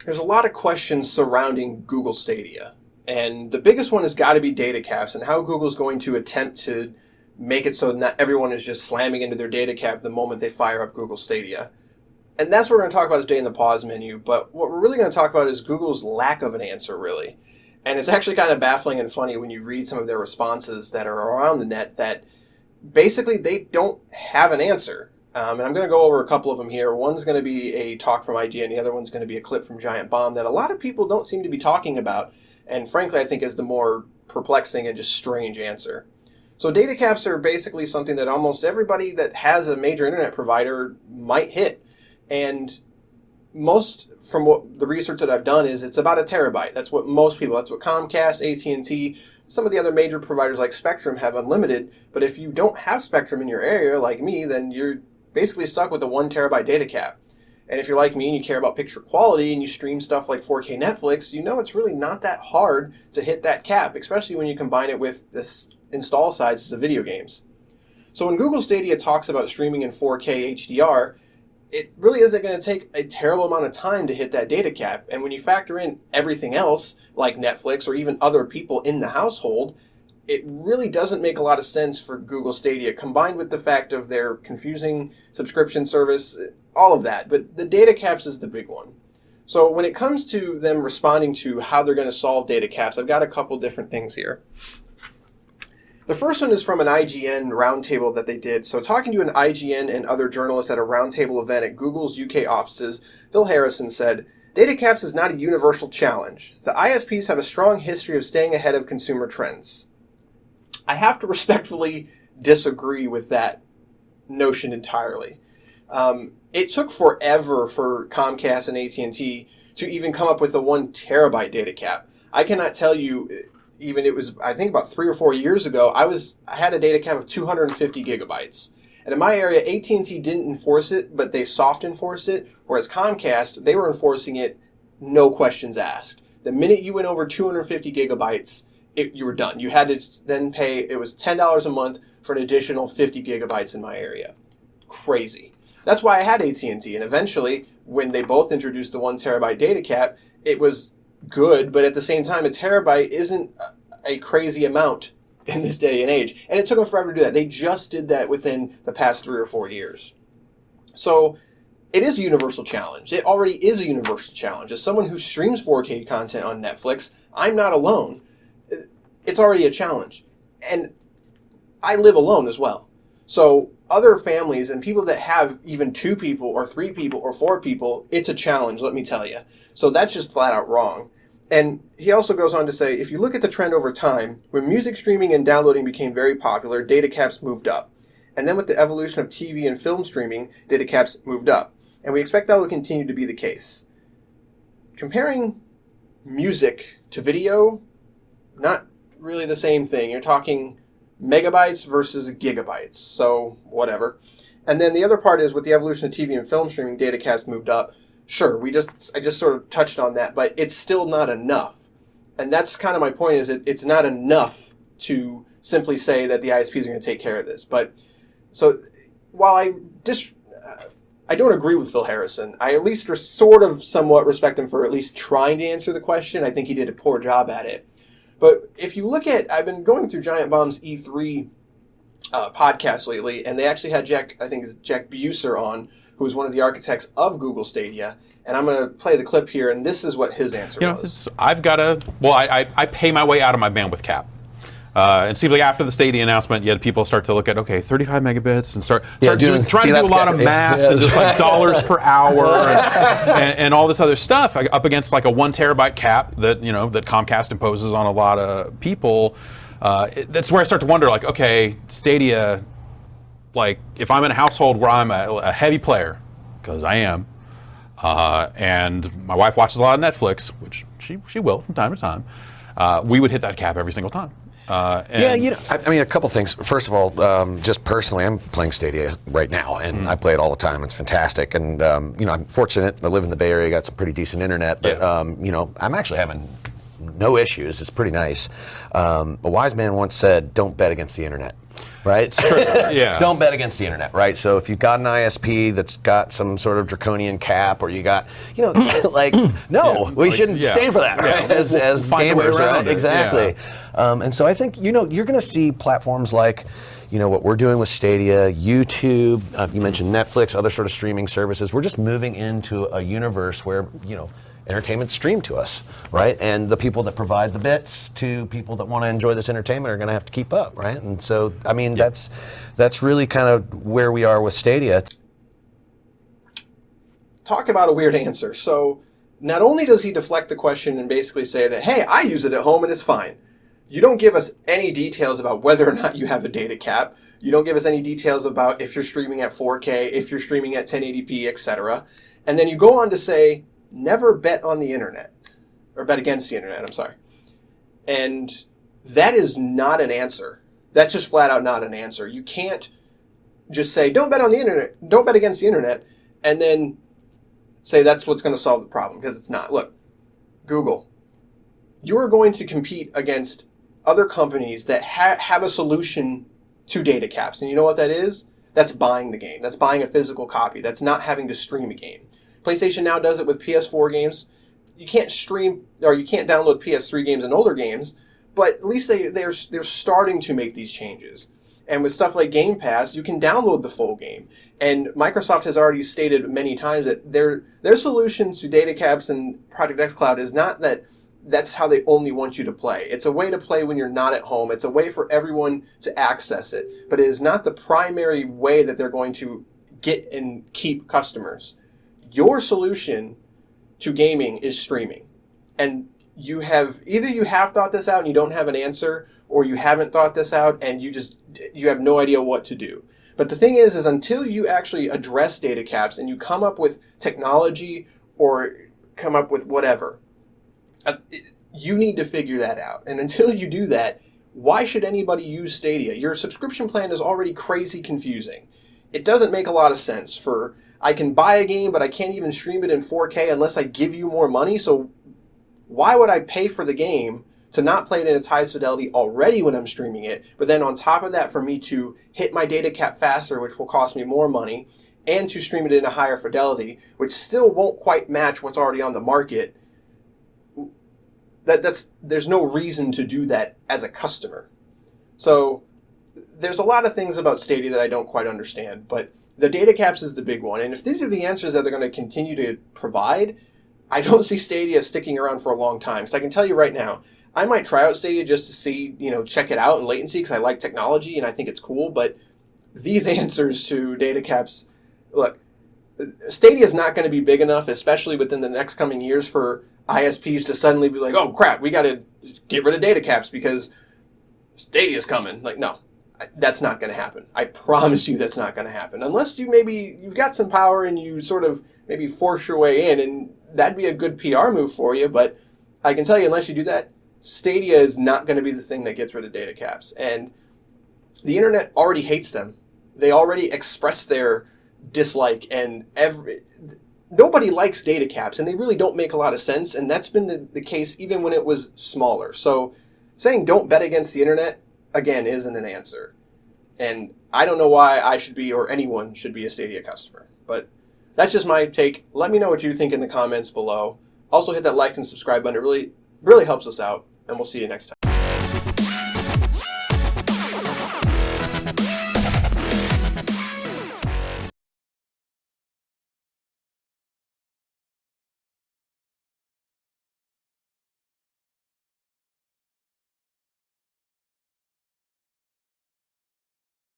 There's a lot of questions surrounding Google Stadia, and the biggest one has got to be data caps and how Google's going to attempt to make it so not everyone is just slamming into their data cap the moment they fire up Google Stadia. And that's what we're going to talk about today in the pause menu, but what we're really going to talk about is Google's lack of an answer, really. And it's actually kind of baffling and funny when you read some of their responses that are around the net that basically they don't have an answer. And I'm going to go over a couple of them here. One's going to be a talk from IGN, the other one's going to be a clip from Giant Bomb that a lot of people don't seem to be talking about, and frankly I think is the more perplexing and just strange answer. So data caps are basically something that almost everybody that has a major internet provider might hit. And most, from what the research that I've done, is it's about a terabyte. That's what most people, that's what Comcast, AT&T, some of the other major providers like Spectrum have unlimited. But if you don't have Spectrum in your area, like me, then you're basically stuck with a 1 terabyte data cap. And if you're like me and you care about picture quality and you stream stuff like 4K Netflix, you know it's really not that hard to hit that cap, especially when you combine it with this install sizes of video games. So when Google Stadia talks about streaming in 4K HDR, it really isn't going to take a terrible amount of time to hit that data cap. And when you factor in everything else, like Netflix or even other people in the household, it really doesn't make a lot of sense for Google Stadia, combined with the fact of their confusing subscription service, all of that. But the data caps is the big one. So when it comes to them responding to how they're going to solve data caps, I've got a couple different things here. The first one is from an IGN roundtable that they did. So talking to an IGN and other journalists at a roundtable event at Google's UK offices, Phil Harrison said, "Data caps is not a universal challenge. The ISPs have a strong history of staying ahead of consumer trends." I have to respectfully disagree with that notion entirely. It took forever for Comcast and AT&T to even come up with a 1 terabyte data cap. I cannot tell you, even it was, I think about 3 or 4 years ago, I had a data cap of 250 gigabytes. And in my area, AT&T didn't enforce it, but they soft enforced it, whereas Comcast, they were enforcing it, no questions asked. The minute you went over 250 gigabytes, you were done. You had to then pay, it was $10 a month for an additional 50 gigabytes in my area. Crazy. That's why I had AT&T, and eventually, when they both introduced the 1 terabyte data cap, it was good, but at the same time, a terabyte isn't a crazy amount in this day and age. And it took them forever to do that. They just did that within the past 3 or 4 years. So it is a universal challenge. It already is a universal challenge. As someone who streams 4K content on Netflix, I'm not alone. It's already a challenge. And I live alone as well. So other families and people that have even 2 people or 3 people or 4 people, it's a challenge, let me tell you. So that's just flat out wrong. And he also goes on to say, if you look at the trend over time, when music streaming and downloading became very popular, data caps moved up. And then with the evolution of TV and film streaming, data caps moved up. And we expect that will continue to be the case. Comparing music to video, not really the same thing. You're talking megabytes versus gigabytes, so whatever. And then the other part is with the evolution of TV and film streaming, data caps moved up. Sure, I just sort of touched on that, but it's still not enough. And that's kind of my point, is it's not enough to simply say that the ISPs are going to take care of this. But so while I don't agree with Phil Harrison, I at least sort of somewhat respect him for at least trying to answer the question. I think he did a poor job at it. But if you look at, I've been going through Giant Bomb's E3 podcast lately, and they actually had Jack Buser on, who was one of the architects of Google Stadia. And I'm going to play the clip here, and this is what his answer was. I pay my way out of my bandwidth cap. It seems like after the Stadia announcement, you had people start to look at, 35 megabits and trying to do a lot of math and just like dollars per hour and all this other stuff up against like a 1 terabyte cap that that Comcast imposes on a lot of people. That's where I start to wonder, Stadia, if I'm in a household where I'm a heavy player, because I am, and my wife watches a lot of Netflix, which she will from time to time, we would hit that cap every single time. A couple things. First of all, just personally, I'm playing Stadia right now, and I play it all the time. It's fantastic, and I'm fortunate. I live in the Bay Area, got some pretty decent internet, but I'm actually having no issues. It's pretty nice. A wise man once said, "Don't bet against the internet." right? It's true. Yeah. Don't bet against the internet, right? So if you've got an ISP that's got some sort of draconian cap, or you got, like, no, we shouldn't stand for that, right? As gamers, right? Exactly. Yeah. And so I think, you're going to see platforms like, what we're doing with Stadia, YouTube, you mentioned Netflix, other sort of streaming services. We're just moving into a universe where, entertainment's streamed to us, right? And the people that provide the bits to people that want to enjoy this entertainment are going to have to keep up, right? And so, I mean, that's really kind of where we are with Stadia. Talk about a weird answer. So not only does he deflect the question and basically say that, hey, I use it at home and it's fine. You don't give us any details about whether or not you have a data cap. You don't give us any details about if you're streaming at 4K, if you're streaming at 1080p, etc. And then you go on to say, never bet on the internet. Or bet against the internet, I'm sorry. And that is not an answer. That's just flat out not an answer. You can't just say, don't bet on the internet, don't bet against the internet, and then say that's what's going to solve the problem, because it's not. Look, Google, you're going to compete against other companies that have a solution to data caps. And you know what that is? That's buying the game. That's buying a physical copy. That's not having to stream a game. PlayStation now does it with PS4 games. You can't stream, or you can't download PS3 games and older games, but at least they're starting to make these changes. And with stuff like Game Pass, you can download the full game. And Microsoft has already stated many times that their solution to data caps and Project xCloud is not that that's how they only want you to play. It's a way to play when you're not at home. It's a way for everyone to access it. But it is not the primary way that they're going to get and keep customers. Your solution to gaming is streaming. And you have thought this out and you don't have an answer, or you haven't thought this out and you have no idea what to do. But the thing is until you actually address data caps and you come up with technology or come up with whatever, you need to figure that out. And until you do that, why should anybody use Stadia? Your subscription plan is already crazy confusing. It doesn't make a lot of sense for, I can buy a game, but I can't even stream it in 4K unless I give you more money. So why would I pay for the game to not play it in its highest fidelity already when I'm streaming it, but then on top of that for me to hit my data cap faster, which will cost me more money, and to stream it in a higher fidelity, which still won't quite match what's already on the market? There's no reason to do that as a customer. So there's a lot of things about Stadia that I don't quite understand, but the data caps is the big one. And if these are the answers that they're going to continue to provide, I don't see Stadia sticking around for a long time. So I can tell you right now, I might try out Stadia just to see, check it out in latency, because I like technology and I think it's cool. But these answers to data caps, look, Stadia is not going to be big enough, especially within the next coming years, for ISPs to suddenly be like, oh crap, we got to get rid of data caps because Stadia's coming. Like, no, that's not going to happen. I promise you that's not going to happen. Unless you've got some power and you sort of maybe force your way in, and that'd be a good PR move for you. But I can tell you, unless you do that, Stadia is not going to be the thing that gets rid of data caps. And the internet already hates them. They already express their dislike, and nobody likes data caps, and they really don't make a lot of sense. And that's been the case even when it was smaller. So saying don't bet against the internet, again, isn't an answer. And I don't know why I should be, or anyone should be, a Stadia customer. But that's just my take. Let me know what you think in the comments below. Also hit that like and subscribe button. It really helps us out. And we'll see you next time.